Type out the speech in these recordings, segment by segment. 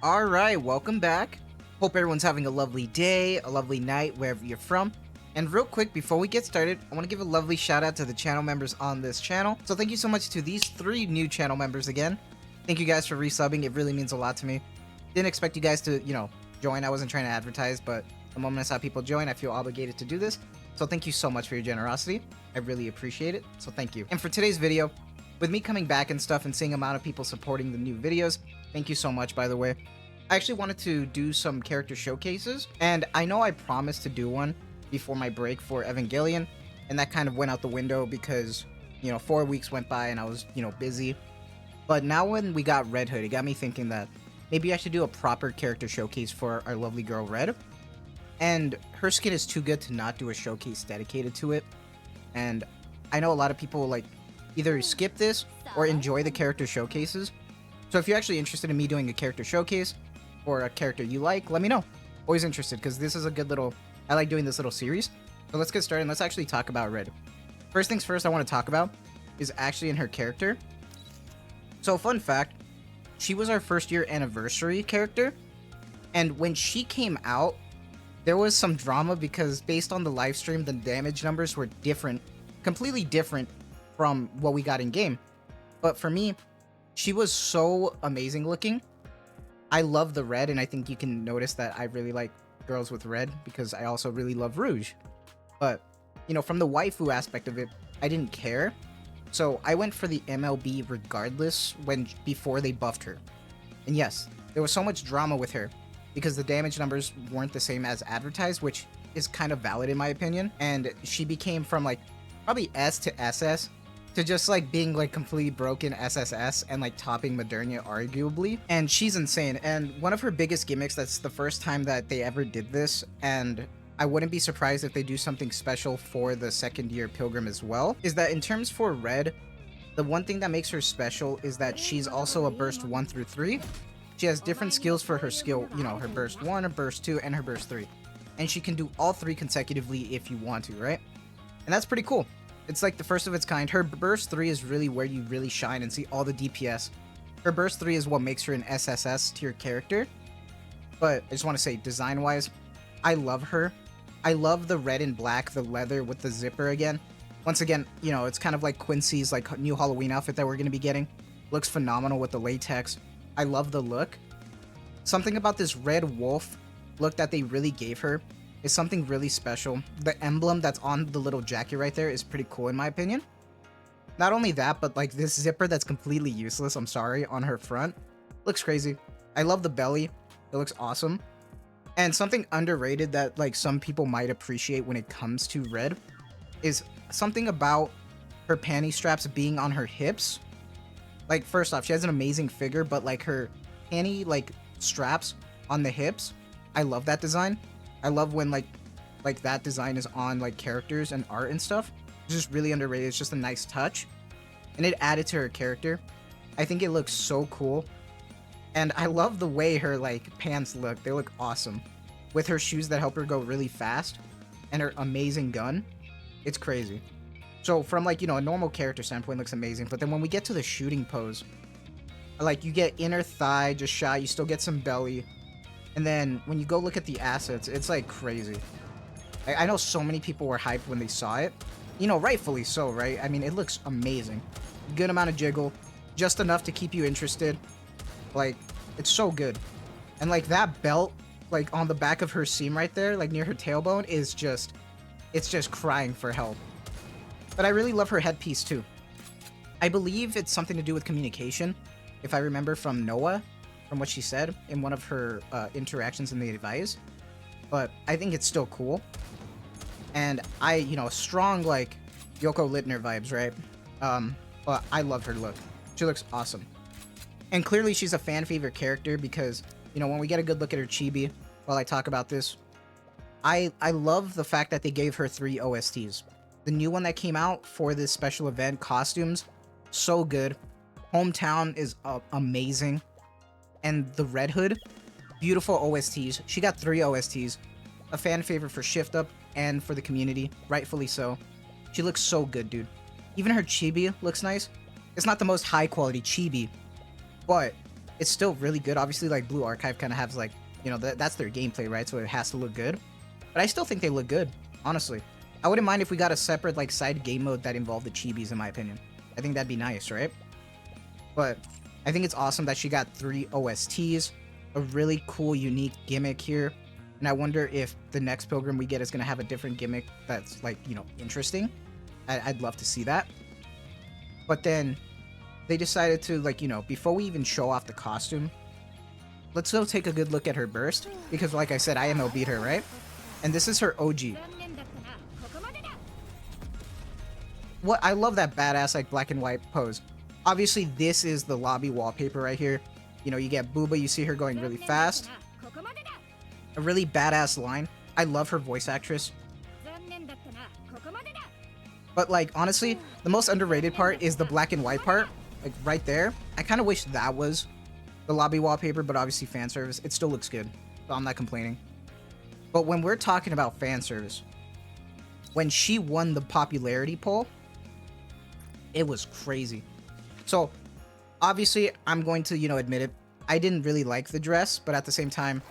Alright, welcome back. Hope everyone's having a lovely day, a lovely night, wherever you're from. And real quick, before we get started, I want to give a lovely shout out to the channel members on this channel. So thank you so much to these 3 new channel members again. Thank you guys for resubbing, it really means a lot to me. Didn't expect you guys to, join, I wasn't trying to advertise, but the moment I saw people join, I feel obligated to do this. So thank you so much for your generosity, I really appreciate it, so thank you. And for today's video, with me coming back and stuff and seeing amount of people supporting the new videos, thank you so much, by the way. I actually wanted to do some character showcases, and I know I promised to do one before my break for Evangelion, and that kind of went out the window because, 4 weeks went by and I was, busy. But now when we got Redhood, it got me thinking that maybe I should do a proper character showcase for our lovely girl Red. And her skin is too good to not do a showcase dedicated to it. And I know a lot of people like either skip this or enjoy the character showcases. So if you're actually interested in me doing a character showcase or a character you like, let me know. Always interested, because this is a good little, I like doing this little series. So let's get started and let's actually talk about Red. First things first I want to talk about is actually in her character. So fun fact, she was our first year anniversary character. And when she came out, there was some drama because based on the live stream, the damage numbers were different, completely different from what we got in game. But for me, she was so amazing looking. I love the red, and I think you can notice that I really like girls with red because I also really love rouge. But, from the waifu aspect of it, I didn't care. So I went for the MLB regardless before they buffed her. And yes, there was so much drama with her because the damage numbers weren't the same as advertised, which is kind of valid in my opinion. And she became from like probably S to SS to just like being like completely broken SSS and like topping Modernia arguably. And she's insane. And one of her biggest gimmicks, that's the first time that they ever did this, and I wouldn't be surprised if they do something special for the second year Pilgrim as well, is that in terms for Red, the one thing that makes her special is that she's also a burst 1 through 3. She has different skills for her skill, her burst 1, her burst 2, and her burst 3. And she can do all 3 consecutively if you want to, right? And that's pretty cool. It's like the first of its kind. Her burst 3 is really where you really shine and see all the DPS. Her burst 3 is what makes her an SSS tier character. But I just want to say, design-wise, I love her. I love the red and black, the leather with the zipper again. Once again, it's kind of like Quincy's like new Halloween outfit that we're going to be getting. Looks phenomenal with the latex. I love the look. Something about this red wolf look that they really gave her is something really special. The emblem that's on the little jacket right there is pretty cool in my opinion. Not only that, but like this zipper that's completely useless, I'm sorry, on her front. Looks crazy. I love the belly. It looks awesome. And something underrated that like some people might appreciate when it comes to Red is something about her panty straps being on her hips. Like first off, she has an amazing figure, but like her panty like straps on the hips, I love that design. I love when like that design is on like characters and art and stuff. It's just really underrated. It's just a nice touch, and it added to her character. I think it looks so cool. And I love the way her like pants look. They look awesome. With her shoes that help her go really fast and her amazing gun. It's crazy. So from like, a normal character standpoint, it looks amazing. But then when we get to the shooting pose, like you get inner thigh just shot, you still get some belly. And then when you go look at the assets, it's like crazy. I know so many people were hyped when they saw it. Rightfully so, right? I mean, it looks amazing. Good amount of jiggle. Just enough to keep you interested. Like, it's so good. And like that belt, like on the back of her seam right there, like near her tailbone, is just, it's just crying for help. But I really love her headpiece too. I believe it's something to do with communication, if I remember from Noah, from what she said in one of her interactions in the advice. But I think it's still cool. And strong like Yoko Littner vibes, right? But I love her look. She looks awesome. And clearly she's a fan favorite character because, when we get a good look at her chibi, while I talk about this, I love the fact that they gave her 3 OSTs. The new one that came out for this special event, costumes, so good. Hometown is amazing. And the Redhood, beautiful OSTs. She got 3 OSTs. A fan favorite for Shift Up and for the community, rightfully so. She looks so good, dude. Even her chibi looks nice. It's not the most high quality chibi, but it's still really good. Obviously, like Blue Archive kind of has like, you know, that's their gameplay, right? So it has to look good. But I still think they look good, honestly. I wouldn't mind if we got a separate like side game mode that involved the chibis, in my opinion. I think that'd be nice, right? But I think it's awesome that she got 3 OSTs, a really cool, unique gimmick here. And I wonder if the next Pilgrim we get is going to have a different gimmick that's like, you know, interesting. I'd love to see that. But then they decided to, like, you know, before we even show off the costume, let's go take a good look at her burst. Because like I said, IMO beat her, right? And this is her OG. What I love that badass like black and white pose. Obviously, this is the lobby wallpaper right here. You know, you get Booba, you see her going really fast. A really badass line. I love her voice actress. But like, honestly, the most underrated part is the black and white part. Like right there. I kind of wish that was the lobby wallpaper, but obviously fan service. It still looks good, so I'm not complaining. But when we're talking about fan service, when she won the popularity poll, it was crazy. So obviously I'm going to, you know, admit it. I didn't really like the dress, but at the same time,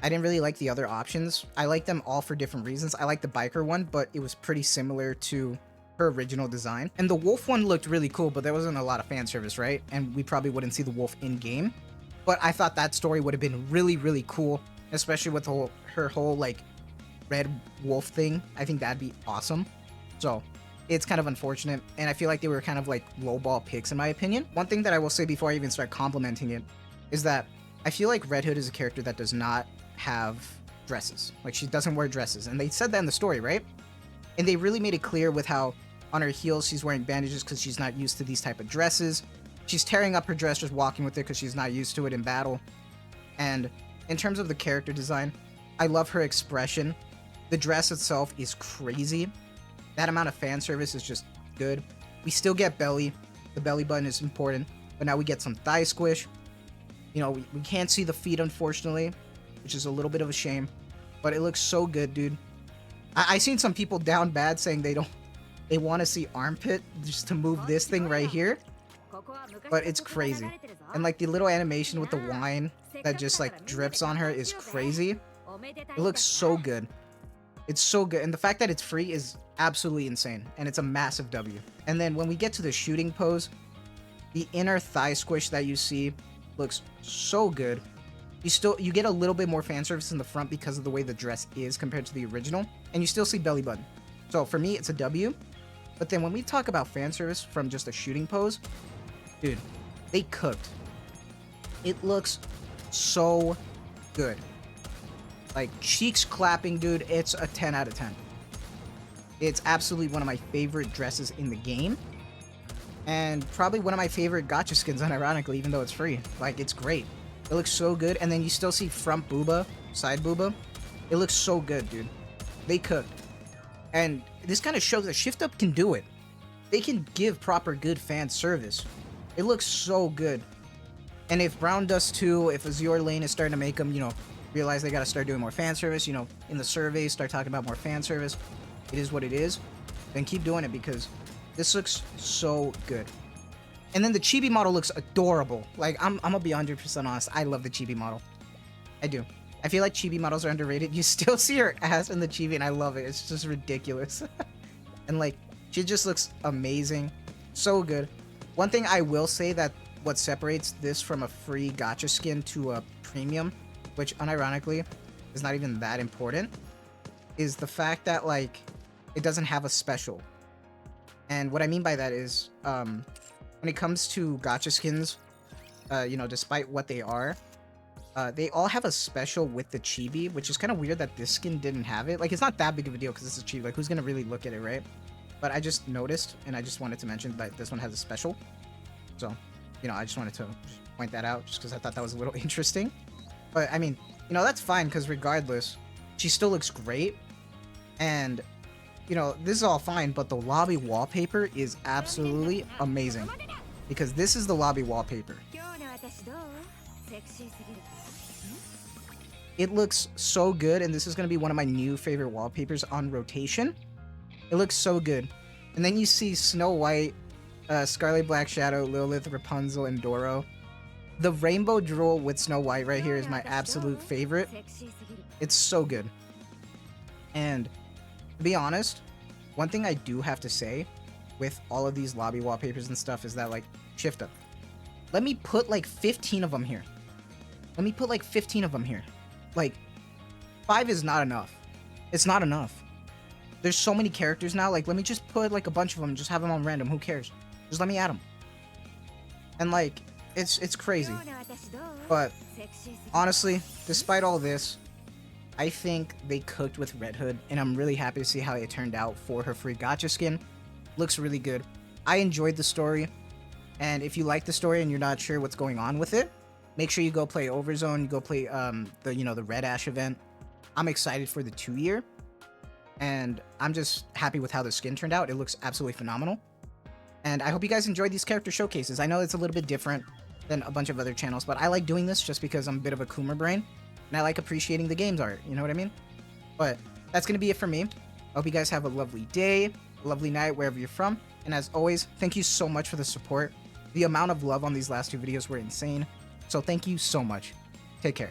I didn't really like the other options. I like them all for different reasons. I like the biker one, but it was pretty similar to her original design. And the wolf one looked really cool, but there wasn't a lot of fan service, right? And we probably wouldn't see the wolf in game. But I thought that story would have been really, really cool, especially with her whole like red wolf thing. I think that'd be awesome. So it's kind of unfortunate, and I feel like they were kind of like lowball picks in my opinion. One thing that I will say before I even start complimenting it is that I feel like Redhood is a character that does not have dresses. Like, she doesn't wear dresses, and they said that in the story, right? And they really made it clear with how on her heels she's wearing bandages because she's not used to these type of dresses. She's tearing up her dress just walking with it because she's not used to it in battle. And in terms of the character design, I love her expression. The dress itself is crazy. That amount of fan service is just good. We still get belly. The belly button is important. But now we get some thigh squish. You know, we can't see the feet, unfortunately, which is a little bit of a shame. But it looks so good, dude. I seen some people down bad saying they want to see armpit just to move this thing right here. But it's crazy. And like the little animation with the wine that just like drips on her is crazy. It looks so good. It's so good. And the fact that it's free is absolutely insane. And it's a massive W. And then when we get to the shooting pose, the inner thigh squish that you see looks so good. You get a little bit more fan service in the front because of the way the dress is compared to the original. And you still see belly button. So for me, it's a W. But then when we talk about fan service from just a shooting pose, dude, they cooked. It looks so good. Like, cheeks clapping, dude. It's a 10 out of 10. It's absolutely one of my favorite dresses in the game. And probably one of my favorite gacha skins, unironically, even though it's free. Like, it's great. It looks so good. And then you still see front booba, side booba. It looks so good, dude. They cooked. And this kind of shows that Shift Up can do it. They can give proper good fan service. It looks so good. And if Brown does too, if Azure Lane is starting to make them, you know, realize they got to start doing more fan service, you know, in the surveys, start talking about more fan service. It is what it is. Then keep doing it because this looks so good. And then the chibi model looks adorable. Like, I'm gonna be 100% honest. I love the chibi model. I do. I feel like chibi models are underrated. You still see her ass in the chibi, and I love it. It's just ridiculous. And, like, she just looks amazing. So good. One thing I will say that what separates this from a free gacha skin to a premium, which unironically is not even that important, is the fact that, like, it doesn't have a special. And what I mean by that is, when it comes to gacha skins, you know, despite what they are, they all have a special with the chibi, which is kind of weird that this skin didn't have it. Like, it's not that big of a deal because it's a chibi. Like, who's gonna really look at it, right? But I just noticed, and I just wanted to mention that this one has a special. So, you know, I just wanted to point that out just because I thought that was a little interesting. But, I mean, you know, that's fine because regardless, she still looks great. And, you know, this is all fine, but the lobby wallpaper is absolutely amazing. Because this is the lobby wallpaper. It looks so good, and this is going to be one of my new favorite wallpapers on rotation. It looks so good. And then you see Snow White, Scarlet Black Shadow, Lilith, Rapunzel, and Doro. The rainbow drool with Snow White right here is my absolute favorite. It's so good. And to be honest, one thing I do have to say with all of these lobby wallpapers and stuff is that, like, shift up. Let me put like 15 of them here. Let me put like 15 of them here. Like, 5 is not enough. It's not enough. There's so many characters now. Like, let me just put like a bunch of them, just have them on random. Who cares? Just let me add them. And like, it's crazy. But honestly, despite all this, I think they cooked with Redhood, and I'm really happy to see how it turned out for her free gacha skin. Looks really good. I enjoyed the story, and if you like the story and you're not sure what's going on with it, make sure you go play Overzone, you go play the Red Ash event. I'm excited for the 2-year, and I'm just happy with how the skin turned out. It looks absolutely phenomenal. And I hope you guys enjoyed these character showcases. I know it's a little bit different than a bunch of other channels, but I like doing this just because I'm a bit of a Coomer brain, and I like appreciating the game's art, you know what I mean? But that's going to be it for me. I hope you guys have a lovely day, a lovely night, wherever you're from. And as always, thank you so much for the support. The amount of love on these last 2 videos were insane. So thank you so much. Take care.